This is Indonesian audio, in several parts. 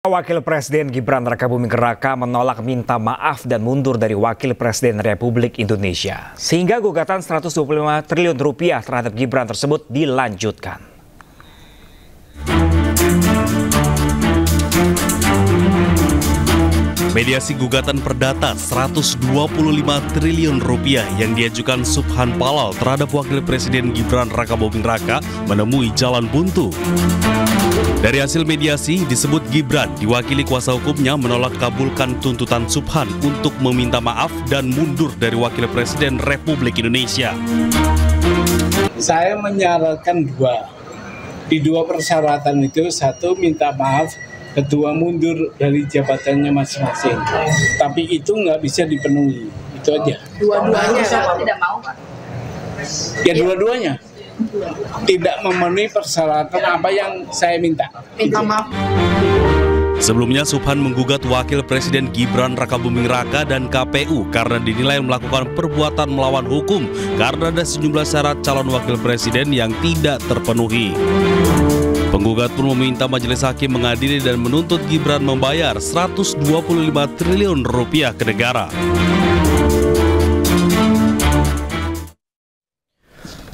Wakil Presiden Gibran Rakabuming Raka menolak minta maaf dan mundur dari Wakil Presiden Republik Indonesia. Sehingga gugatan 125 triliun rupiah terhadap Gibran tersebut dilanjutkan. Mediasi gugatan perdata 125 triliun rupiah yang diajukan Subhan Palal terhadap Wakil Presiden Gibran Rakabuming Raka menemui jalan buntu. Dari hasil mediasi disebut Gibran diwakili kuasa hukumnya menolak kabulkan tuntutan Subhan untuk meminta maaf dan mundur dari Wakil Presiden Republik Indonesia. Saya menyarankan di dua persyaratan itu, satu minta maaf, kedua mundur dari jabatannya masing-masing. Tapi itu nggak bisa dipenuhi, itu aja. Dua-duanya tidak mau, Pak? Ya dua-duanya tidak memenuhi persyaratan apa yang saya minta. Minta maaf. Sebelumnya Subhan menggugat Wakil Presiden Gibran Rakabuming Raka dan KPU karena dinilai melakukan perbuatan melawan hukum karena ada sejumlah syarat calon Wakil Presiden yang tidak terpenuhi. Penggugat pun meminta majelis hakim mengadili dan menuntut Gibran membayar 125 triliun rupiah ke negara.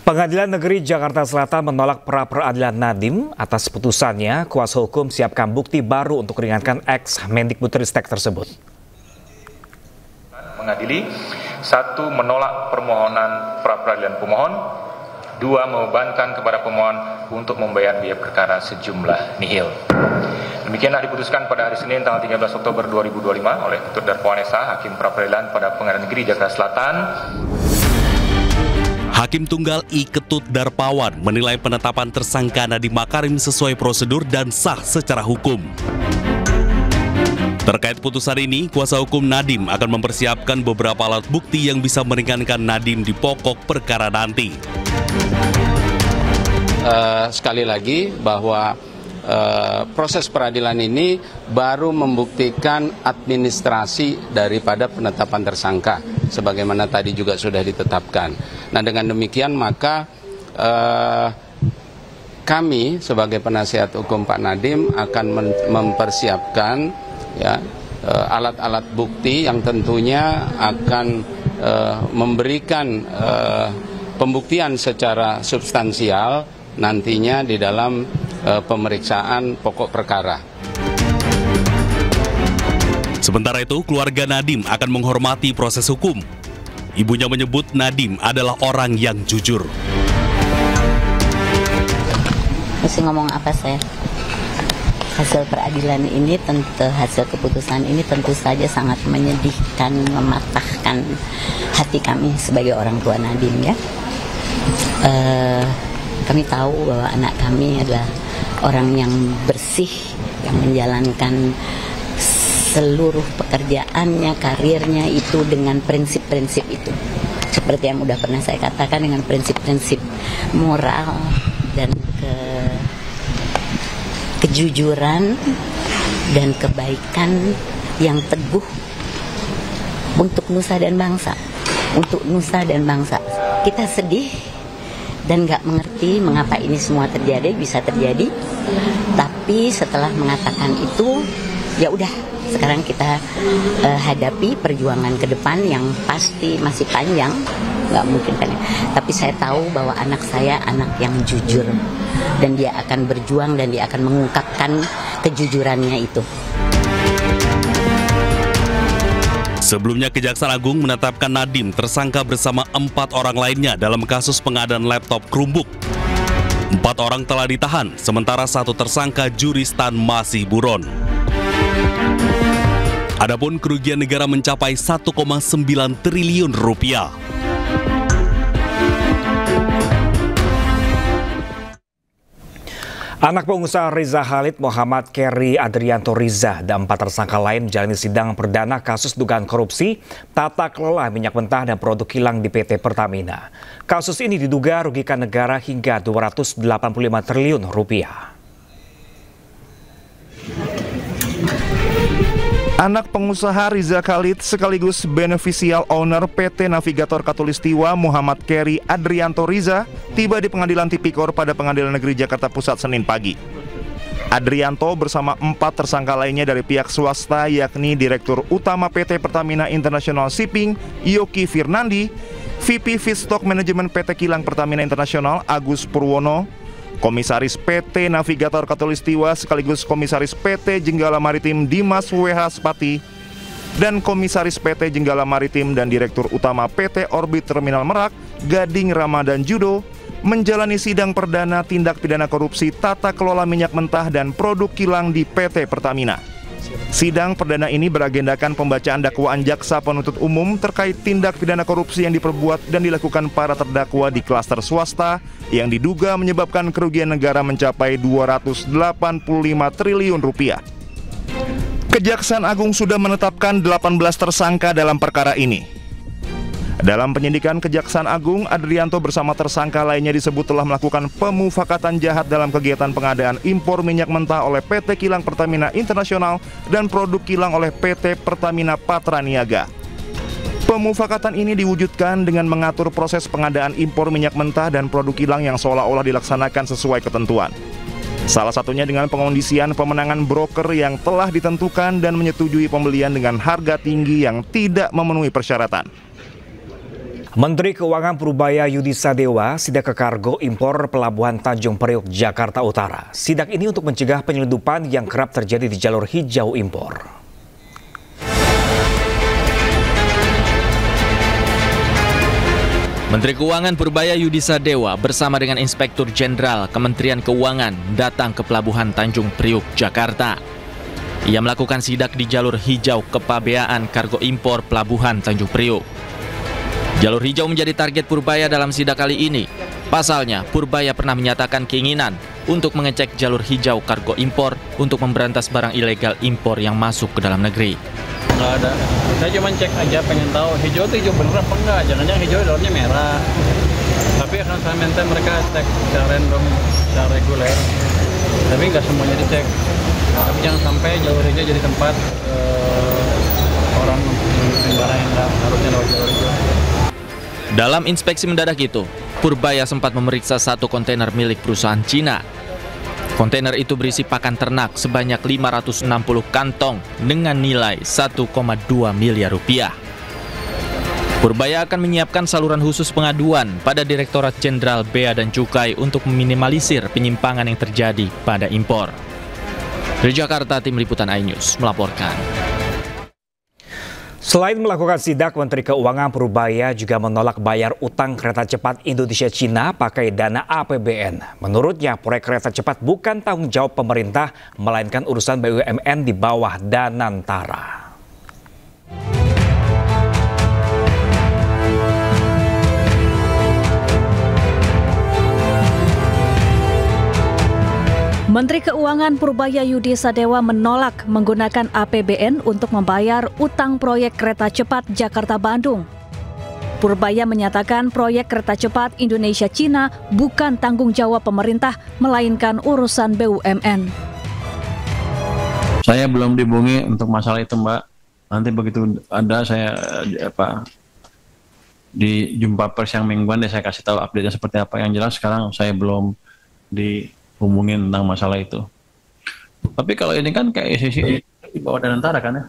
Pengadilan Negeri Jakarta Selatan menolak pra-peradilan Nadiem atas putusannya kuasa hukum siapkan bukti baru untuk meringankan ex-Mendikbudristek tersebut. Mengadili, 1. Menolak permohonan pra-peradilan pemohon, 2. Membebankan kepada pemohon untuk membayar biaya perkara sejumlah nihil. Demikianlah diputuskan pada hari Senin tanggal 13 Oktober 2025 oleh Ketut Darmawan SH, Hakim Pra-Peradilan pada Pengadilan Negeri Jakarta Selatan. Hakim Tunggal I. Ketut Darmawan menilai penetapan tersangka Nadiem Makarim sesuai prosedur dan sah secara hukum. Terkait putusan ini, kuasa hukum Nadiem akan mempersiapkan beberapa alat bukti yang bisa meringankan Nadiem di pokok perkara nanti. Sekali lagi bahwa proses peradilan ini baru membuktikan administrasi daripada penetapan tersangka, sebagaimana tadi juga sudah ditetapkan. Nah, dengan demikian maka kami sebagai penasihat hukum Pak Nadiem akan mempersiapkan ya alat-alat bukti yang tentunya akan memberikan pembuktian secara substansial nantinya di dalam pemeriksaan pokok perkara. Sementara itu, keluarga Nadiem akan menghormati proses hukum. Ibunya menyebut Nadiem adalah orang yang jujur. Mesti ngomong apa saya? Hasil peradilan ini hasil keputusan ini tentu saja sangat menyedihkan, mematahkan hati kami sebagai orang tua Nadiem ya. Kami tahu bahwa anak kami adalah orang yang bersih, yang menjalankan seluruh pekerjaannya, karirnya itu dengan prinsip-prinsip itu. Seperti yang udah pernah saya katakan, dengan prinsip-prinsip moral dan kejujuran dan kebaikan yang teguh untuk nusa dan bangsa. Untuk nusa dan bangsa. Kita sedih dan nggak mengerti mengapa ini semua bisa terjadi. Tapi setelah mengatakan itu, ya udah, sekarang kita hadapi perjuangan ke depan yang pasti masih panjang, nggak mungkin pendek. Tapi saya tahu bahwa anak saya anak yang jujur dan dia akan berjuang dan dia akan mengungkapkan kejujurannya itu. Sebelumnya Kejaksaan Agung menetapkan Nadiem tersangka bersama 4 orang lainnya dalam kasus pengadaan laptop Chromebook. 4 orang telah ditahan, sementara 1 tersangka Juristan masih buron. Adapun kerugian negara mencapai 1,9 triliun rupiah. Anak pengusaha Riza Khalid, Muhammad Keri Adrianto Riza, dan 4 tersangka lain menjalani sidang perdana kasus dugaan korupsi, tata kelola minyak mentah dan produk kilang di PT Pertamina. Kasus ini diduga rugikan negara hingga 285 triliun rupiah. Anak pengusaha Riza Khalid sekaligus beneficial owner PT Navigator Katulistiwa Muhammad Keri Adrianto Riza tiba di Pengadilan Tipikor pada Pengadilan Negeri Jakarta Pusat Senin pagi. Adrianto bersama 4 tersangka lainnya dari pihak swasta, yakni Direktur Utama PT Pertamina International Shipping, Yoki Firnandi, VP Feedstock Manajemen PT Kilang Pertamina International, Agus Purwono, Komisaris PT Navigator Katulistiwa sekaligus Komisaris PT Jenggala Maritim Dimas W.H. Spati, dan Komisaris PT Jenggala Maritim dan Direktur Utama PT Orbit Terminal Merak, Gading Ramadan Judo, menjalani sidang perdana tindak pidana korupsi tata kelola minyak mentah dan produk kilang di PT Pertamina. Sidang perdana ini beragendakan pembacaan dakwaan jaksa penuntut umum terkait tindak pidana korupsi yang diperbuat dan dilakukan para terdakwa di klaster swasta yang diduga menyebabkan kerugian negara mencapai 285 triliun rupiah. Kejaksaan Agung sudah menetapkan 18 tersangka dalam perkara ini. Dalam penyidikan Kejaksaan Agung, Adrianto bersama tersangka lainnya disebut telah melakukan pemufakatan jahat dalam kegiatan pengadaan impor minyak mentah oleh PT Kilang Pertamina International dan produk kilang oleh PT Pertamina Patraniaga. Pemufakatan ini diwujudkan dengan mengatur proses pengadaan impor minyak mentah dan produk kilang yang seolah-olah dilaksanakan sesuai ketentuan. Salah satunya dengan pengondisian pemenangan broker yang telah ditentukan dan menyetujui pembelian dengan harga tinggi yang tidak memenuhi persyaratan. Menteri Keuangan Purbaya Yudi Sadewa sidak ke kargo impor Pelabuhan Tanjung Priok, Jakarta Utara. Sidak ini untuk mencegah penyelundupan yang kerap terjadi di jalur hijau impor. Menteri Keuangan Purbaya Yudi Sadewa bersama dengan Inspektur Jenderal Kementerian Keuangan datang ke Pelabuhan Tanjung Priok, Jakarta. Ia melakukan sidak di jalur hijau kepabeaan kargo impor Pelabuhan Tanjung Priok. Jalur hijau menjadi target Purbaya dalam sidak kali ini. Pasalnya, Purbaya pernah menyatakan keinginan untuk mengecek jalur hijau kargo impor untuk memberantas barang ilegal impor yang masuk ke dalam negeri. Nggak ada. Saya cuma cek aja, pengen tahu hijau itu hijau bener apa enggak. Jangan-jangan hijau dalamnya merah. Tapi akan saya minta mereka cek secara random, secara reguler. Tapi nggak semuanya dicek. Tapi jangan sampai jalur hijau jadi tempat orang mengambil barang yang nggak harusnya lewat jalur hijau. Dalam inspeksi mendadak itu, Purbaya sempat memeriksa satu kontainer milik perusahaan Cina. Kontainer itu berisi pakan ternak sebanyak 560 kantong dengan nilai 1,2 miliar rupiah. Purbaya akan menyiapkan saluran khusus pengaduan pada Direktorat Jenderal Bea dan Cukai untuk meminimalisir penyimpangan yang terjadi pada impor. Dari Jakarta, Tim Liputan iNews melaporkan. Selain melakukan sidak, Menteri Keuangan Purbaya juga menolak bayar utang kereta cepat Indonesia-Cina pakai dana APBN. Menurutnya, proyek kereta cepat bukan tanggung jawab pemerintah, melainkan urusan BUMN di bawah Danantara. Menteri Keuangan Purbaya Yudi Sadewa menolak menggunakan APBN untuk membayar utang proyek kereta cepat Jakarta-Bandung. Purbaya menyatakan proyek kereta cepat Indonesia-Cina bukan tanggung jawab pemerintah, melainkan urusan BUMN. Saya belum dihubungi untuk masalah itu, Mbak. Nanti begitu ada saya di jumpa pers yang mingguan, saya kasih tahu update-nya seperti apa. Yang jelas sekarang saya belum dihubungin tentang masalah itu. Tapi kalau ini kan kayak sisi di bawah Danantara kan ya.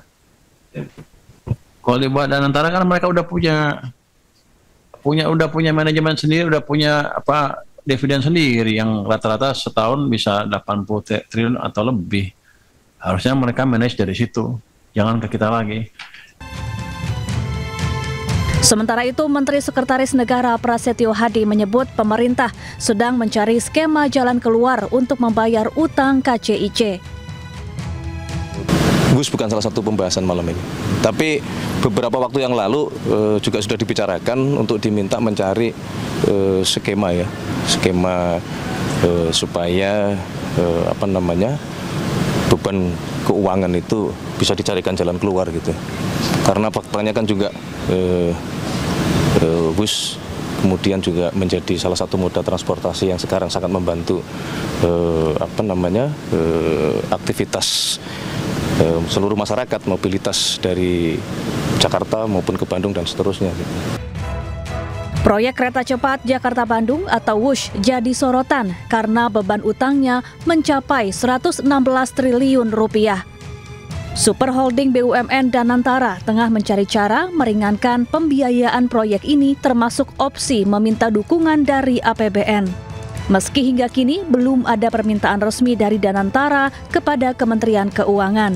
Kalau di bawah Danantara kan mereka udah punya manajemen sendiri, udah punya dividen sendiri yang rata-rata setahun bisa 80 triliun atau lebih. Harusnya mereka manage dari situ, jangan ke kita lagi. Sementara itu, Menteri Sekretaris Negara Prasetyo Hadi menyebut pemerintah sedang mencari skema jalan keluar untuk membayar utang KCIC. Gus bukan salah satu pembahasan malam ini. Tapi beberapa waktu yang lalu juga sudah dibicarakan untuk diminta mencari skema supaya beban keuangan itu bisa dicarikan jalan keluar gitu. Karena faktanya kan juga bus kemudian juga menjadi salah satu moda transportasi yang sekarang sangat membantu aktivitas seluruh masyarakat, mobilitas dari Jakarta maupun ke Bandung dan seterusnya. Proyek kereta cepat Jakarta-Bandung atau WUSH jadi sorotan karena beban utangnya mencapai 116 triliun rupiah. Super Holding BUMN Danantara tengah mencari cara meringankan pembiayaan proyek ini termasuk opsi meminta dukungan dari APBN. Meski hingga kini belum ada permintaan resmi dari Danantara kepada Kementerian Keuangan.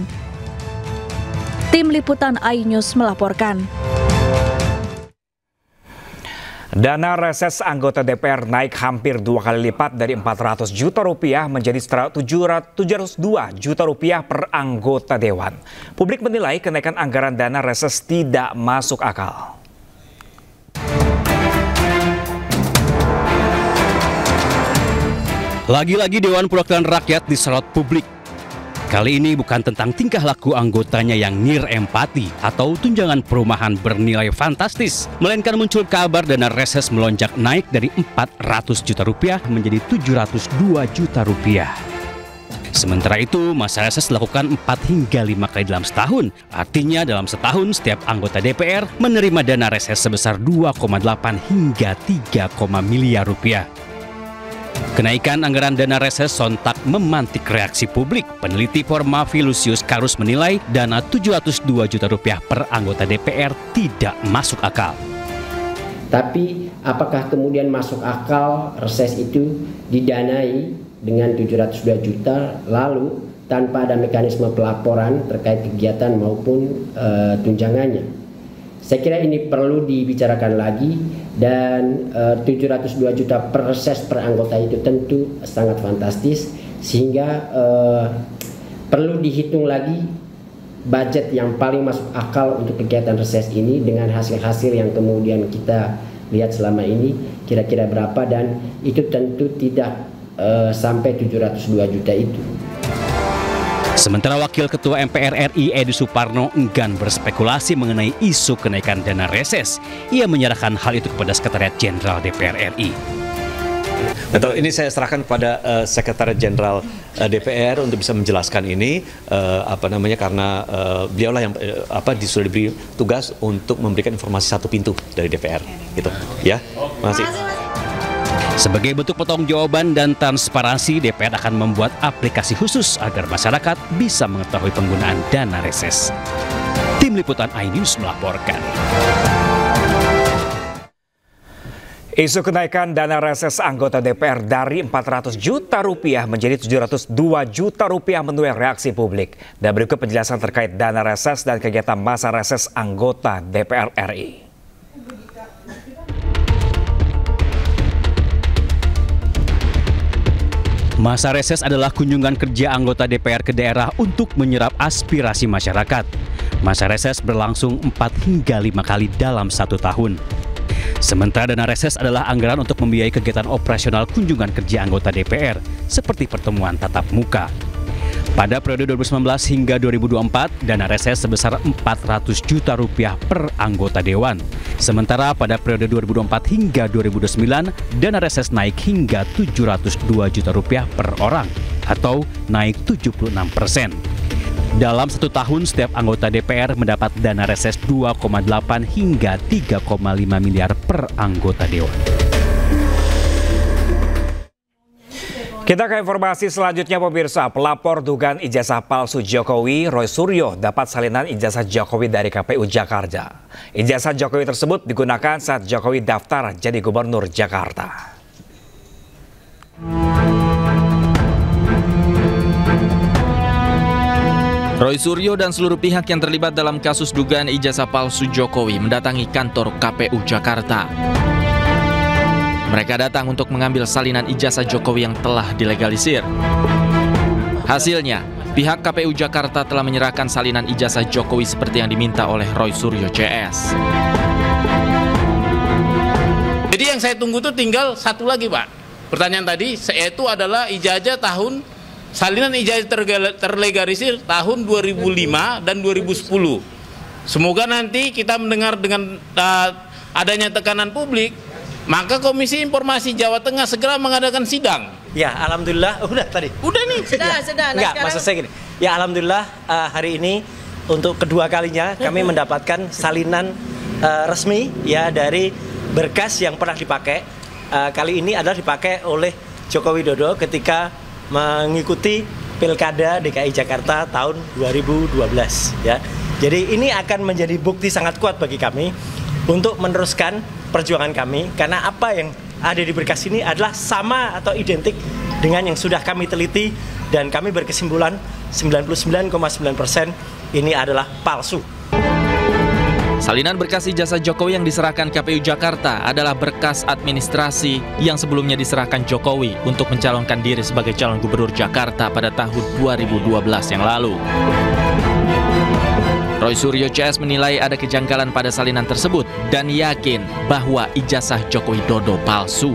Tim Liputan iNews melaporkan. Dana reses anggota DPR naik hampir 2 kali lipat dari 400 juta rupiah menjadi 702 juta rupiah per anggota dewan. Publik menilai kenaikan anggaran dana reses tidak masuk akal. Lagi-lagi Dewan Perwakilan Rakyat disorot publik. Kali ini bukan tentang tingkah laku anggotanya yang nirempati atau tunjangan perumahan bernilai fantastis, melainkan muncul kabar dana reses melonjak naik dari 400 juta rupiah menjadi 702 juta rupiah. Sementara itu, masa reses dilakukan 4 hingga 5 kali dalam setahun. Artinya dalam setahun setiap anggota DPR menerima dana reses sebesar 2,8 hingga 3, miliar rupiah. Kenaikan anggaran dana reses sontak memantik reaksi publik. Peneliti Formavi Lucius Karus menilai dana 702 juta rupiah per anggota DPR tidak masuk akal. Tapi apakah kemudian masuk akal reses itu didanai dengan 702 juta lalu tanpa ada mekanisme pelaporan terkait kegiatan maupun tunjangannya? Saya kira ini perlu dibicarakan lagi dan 702 juta per reses per anggota itu tentu sangat fantastis sehingga perlu dihitung lagi budget yang paling masuk akal untuk kegiatan reses ini dengan hasil-hasil yang kemudian kita lihat selama ini kira-kira berapa dan itu tentu tidak sampai 702 juta itu. Sementara Wakil Ketua MPR RI Edi Suparno enggan berspekulasi mengenai isu kenaikan dana reses. Ia menyerahkan hal itu kepada Sekretariat Jenderal DPR RI. Betul, ini saya serahkan kepada Sekretariat Jenderal DPR untuk bisa menjelaskan ini karena beliaulah yang sudah diberi tugas untuk memberikan informasi satu pintu dari DPR gitu. Ya. Terima kasih. Sebagai bentuk pertanggungjawaban dan transparansi, DPR akan membuat aplikasi khusus agar masyarakat bisa mengetahui penggunaan dana reses. Tim Liputan iNews melaporkan. Isu kenaikan dana reses anggota DPR dari 400 juta rupiah menjadi 702 juta rupiah menuai reaksi publik. Dan berikut penjelasan terkait dana reses dan kegiatan masa reses anggota DPR RI. Masa reses adalah kunjungan kerja anggota DPR ke daerah untuk menyerap aspirasi masyarakat. Masa reses berlangsung 4 hingga 5 kali dalam 1 tahun. Sementara dana reses adalah anggaran untuk membiayai kegiatan operasional kunjungan kerja anggota DPR, seperti pertemuan tatap muka. Pada periode 2019 hingga 2024, dana reses sebesar 400 juta rupiah per anggota dewan. Sementara pada periode 2024 hingga 2029, dana reses naik hingga 702 juta rupiah per orang, atau naik 76%. Dalam 1 tahun, setiap anggota DPR mendapat dana reses 2,8 hingga 3,5 miliar per anggota dewan. Kita ke informasi selanjutnya pemirsa, pelapor dugaan ijazah palsu Jokowi, Roy Suryo, dapat salinan ijazah Jokowi dari KPU Jakarta. Ijazah Jokowi tersebut digunakan saat Jokowi daftar jadi Gubernur Jakarta. Roy Suryo dan seluruh pihak yang terlibat dalam kasus dugaan ijazah palsu Jokowi mendatangi kantor KPU Jakarta. Mereka datang untuk mengambil salinan ijazah Jokowi yang telah dilegalisir. Hasilnya, pihak KPU Jakarta telah menyerahkan salinan ijazah Jokowi seperti yang diminta oleh Roy Suryo CS. Jadi yang saya tunggu itu tinggal satu lagi, Pak. Pertanyaan tadi, yaitu adalah ijazah salinan ijazah terlegalisir tahun 2005 dan 2010. Semoga nanti kita mendengar dengan adanya tekanan publik, maka Komisi Informasi Jawa Tengah segera mengadakan sidang. Ya, alhamdulillah. Udah tadi. Udah nih. Sudah. Nah, enggak, maksud saya gini. Ya, alhamdulillah hari ini untuk kedua kalinya kami mendapatkan salinan resmi ya dari berkas yang pernah dipakai. Kali ini adalah dipakai oleh Joko Widodo ketika mengikuti Pilkada DKI Jakarta tahun 2012 ya. Jadi ini akan menjadi bukti sangat kuat bagi kami untuk meneruskan perjuangan kami, karena apa yang ada di berkas ini adalah sama atau identik dengan yang sudah kami teliti, dan kami berkesimpulan 99,9% ini adalah palsu. Salinan berkas ijazah Jokowi yang diserahkan KPU Jakarta adalah berkas administrasi yang sebelumnya diserahkan Jokowi untuk mencalonkan diri sebagai calon gubernur Jakarta pada tahun 2012 yang lalu. Roy Suryo CS menilai ada kejanggalan pada salinan tersebut dan yakin bahwa ijazah Joko Widodo palsu.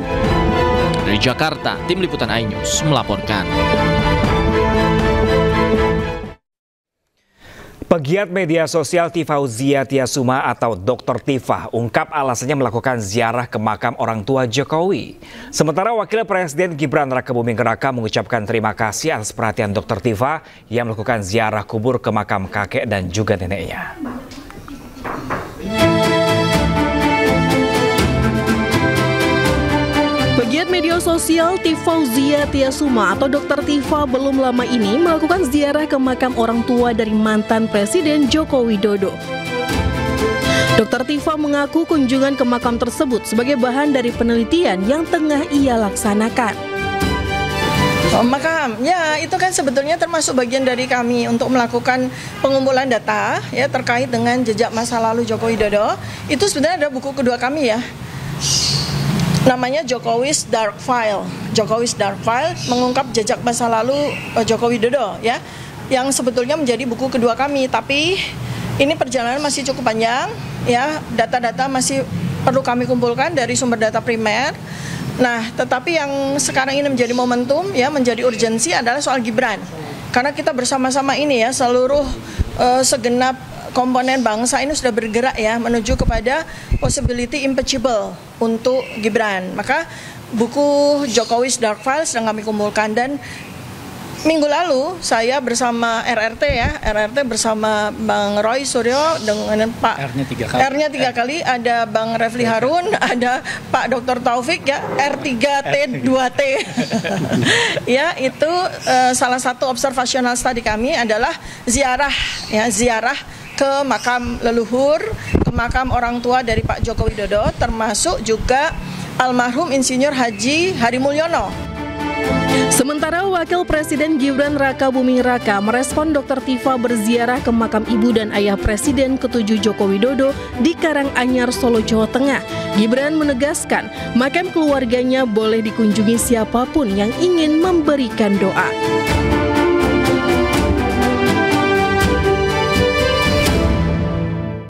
Dari Jakarta, Tim Liputan iNews melaporkan. Pegiat media sosial Tifauzia Tiasuma atau Dr. Tifa ungkap alasannya melakukan ziarah ke makam orang tua Jokowi. Sementara Wakil Presiden Gibran Rakabuming Raka mengucapkan terima kasih atas perhatian Dr. Tifa yang melakukan ziarah kubur ke makam kakek dan juga neneknya. Pegiat media sosial Tifauzia Tiasuma atau Dr. Tifa belum lama ini melakukan ziarah ke makam orang tua dari mantan Presiden Joko Widodo. Dr. Tifa mengaku kunjungan ke makam tersebut sebagai bahan dari penelitian yang tengah ia laksanakan. Makam, ya itu kan sebetulnya termasuk bagian dari kami untuk melakukan pengumpulan data ya terkait dengan jejak masa lalu Joko Widodo. Itu sebenarnya ada buku kedua kami ya. Namanya Jokowi's Dark File. Jokowi's Dark File mengungkap jejak masa lalu Joko Widodo ya, yang sebetulnya menjadi buku kedua kami. Tapi ini perjalanan masih cukup panjang ya, data-data masih perlu kami kumpulkan dari sumber data primer. Nah, tetapi yang sekarang ini menjadi momentum ya, menjadi urgensi adalah soal Gibran. Karena kita bersama-sama ini ya, seluruh segenap komponen bangsa ini sudah bergerak ya menuju kepada possibility impeachable untuk Gibran. Maka buku Jokowi's Dark File sedang kami kumpulkan, dan minggu lalu saya bersama RRT ya, RRT bersama Bang Roy Suryo dengan Pak R-nya tiga kali, ada Bang Refli Harun, ada Pak Dr. Taufik ya, R3T2T. Ya, itu salah satu observational study kami adalah ziarah ya, ziarah ke makam leluhur, ke makam orang tua dari Pak Joko Widodo, termasuk juga almarhum Insinyur Haji Hari Mulyono. Sementara Wakil Presiden Gibran Rakabuming Raka merespon Dr. Tifa berziarah ke makam ibu dan ayah Presiden ke-7 Joko Widodo di Karanganyar, Solo, Jawa Tengah. Gibran menegaskan makam keluarganya boleh dikunjungi siapapun yang ingin memberikan doa.